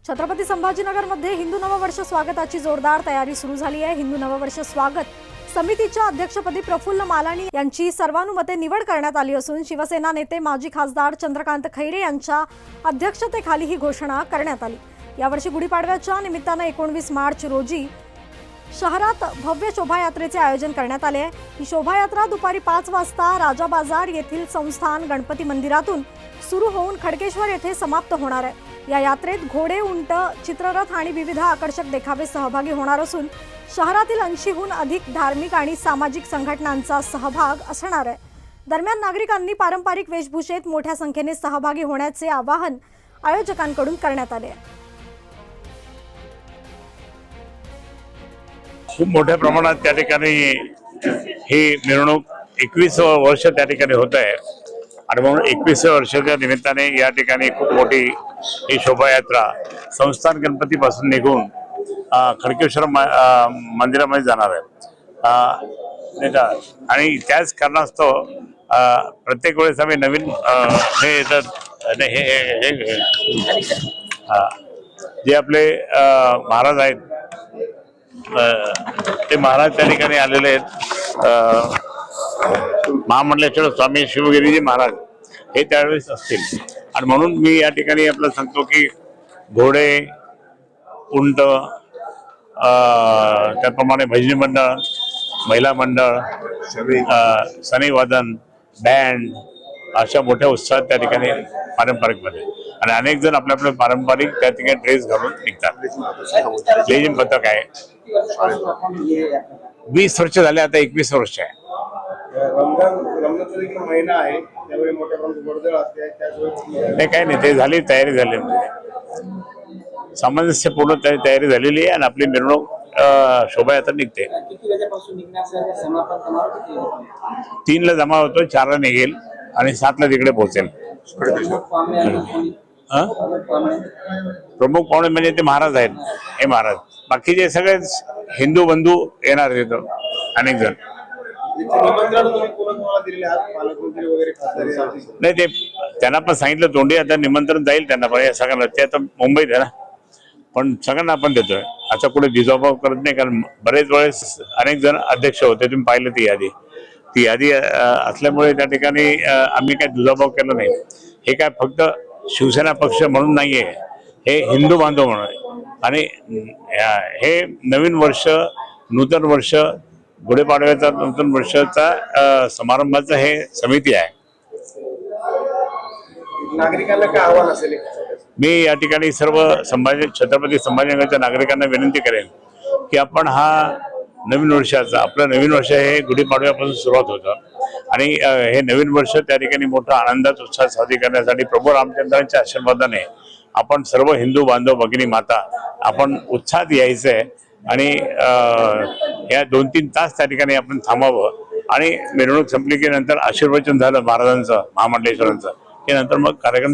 छत्रपती संभाजीनगरमध्ये हिंदू नववर्ष स्वागताची जोरदार तयारी सुरू झाली आहे। हिंदू नववर्ष स्वागत समितीच्या अध्यक्षपदी प्रफुल्ल मालानी यांची सर्वानुमते निवड करण्यात आली असून शिवसेना नेते माजी खासदार चंद्रकांत खैरे यांच्या अध्यक्षतेखाली ही घोषणा करण्यात आली। यावर्षी गुढीपाडव्याच्या निमित्ताने 19 मार्च रोजी शहरात भव्य शोभायात्रेचे आयोजन करण्यात आले आहे। ही शोभायात्रा दुपारी 5 वाजता राजा बाजार येथील संस्थान गणपती मंदिरातून सुरू होऊन खडकेश्वर येथे समाप्त होणार आहे। या यात्रेत घोडे, उंट, चित्ररथ आणि विविध आकर्षक देखावे सहभागी होणार असून शहरातील 80हून अधिक धार्मिक आणि सामाजिक संघटनांचा सहभाग असणार आहे। दरम्यान नागरिकांनी पारंपरिक वेशभूषेत मोठ्या संख्येने सहभागी होण्याचे आवाहन आयोजकांकडून करण्यात आले आहे। खूप मोठ्या प्रमाणात त्या ठिकाणी ही मिरवणूक 21 वर्ष त्या ठिकाणी होत आहे आणि म्हणून 21 वर्षाच्या निमित्ताने या ठिकाणी खूप मोठी ही शोभायात्रा संस्थान गणपतीपासून निघून खडकेश्वर मंदिरामध्ये जाणार आहे आणि त्याच कारणास्तव प्रत्येक वेळेस आम्ही नवीन हे येतात जे आपले महाराज आहेत ते महाराज त्या ठिकाणी आलेले आहेत। महामंडलेश्वर स्वामी शिवगिरीजी महाराज हे त्यावेळेस असतील आणि म्हणून मी या ठिकाणी आपलं सांगतो की घोडे, उंट, त्याप्रमाणे भजनी मंडळ, महिला मंडळ, सनई वादन, बँड अशा मोठ्या उत्साहात त्या ठिकाणी पारंपरिकमध्ये आणि अनेक जण आपल्या आपल्या पारंपरिक त्या ठिकाणी ड्रेस घालून निघतात। लेझिम पथक आहे। 20 वर्ष झाले, आता 21 वर्ष आहे। नाही काही नाही, ते झाली तयारी झाली, सामंजस्यपूर्ण तयारी झालेली आहे आणि आपली मिरवणूक शोभायात्रा निघते। 3ला जमा होतो, 4ला निघेल आणि 7ला तिकडे पोहोचेल। प्रमुख पाहुणे म्हणजे ते महाराज आहेत, हे महाराज, बाकीचे सगळे हिंदू बंधू येणार आहेत अनेक जण। नाही, ते त्यांना पण सांगितलं तोंडी, आता निमंत्रण जाईल त्यांना पण सगळ्यांना। ते आता मुंबईत आहे ना, पण सगळ्यांना आपण देतोय, आता कुठे दिजाभाव करत नाही, कारण बरेच वेळेस अनेक जण अध्यक्ष होते, तुम्ही पाहिलं ती यादी असल्यामुळे त्या ठिकाणी आम्ही काय दुजाभाव केला नाही। हे काय फक्त शिवसेना पक्ष म्हणून नाहीये, हे हिंदू बांधव म्हणून आहे आणि हे नवीन वर्ष, नूतन वर्ष, गुढीपाडव्याचा नूतन वर्षाचा समारंभाचा हे समिती आहे। नागरिकांना काय आव्हान असेल? मी या ठिकाणी सर्व छत्रपती संभाजीनगरच्या नागरिकांना विनंती करेन की आपण हा नवीन वर्षाचा, आपलं नवीन वर्ष हे गुढीपाडव्यापासून सुरुवात होतं आणि हे नवीन वर्ष त्या ठिकाणी मोठा आनंदात उत्साह साजरी करण्यासाठी प्रभू रामचंद्रांच्या आशीर्वादाने आपण सर्व हिंदू बांधव, भगिनी, माता आपण उत्साहात यायचं आहे आणि या 2-3 तास त्या ठिकाणी आपण थांबावं आणि मिरवणूक संपली की नंतर आशीर्वचन झालं महाराजांचं, महामंडलेश्वरांचं, की नंतर मग कार्यक्रम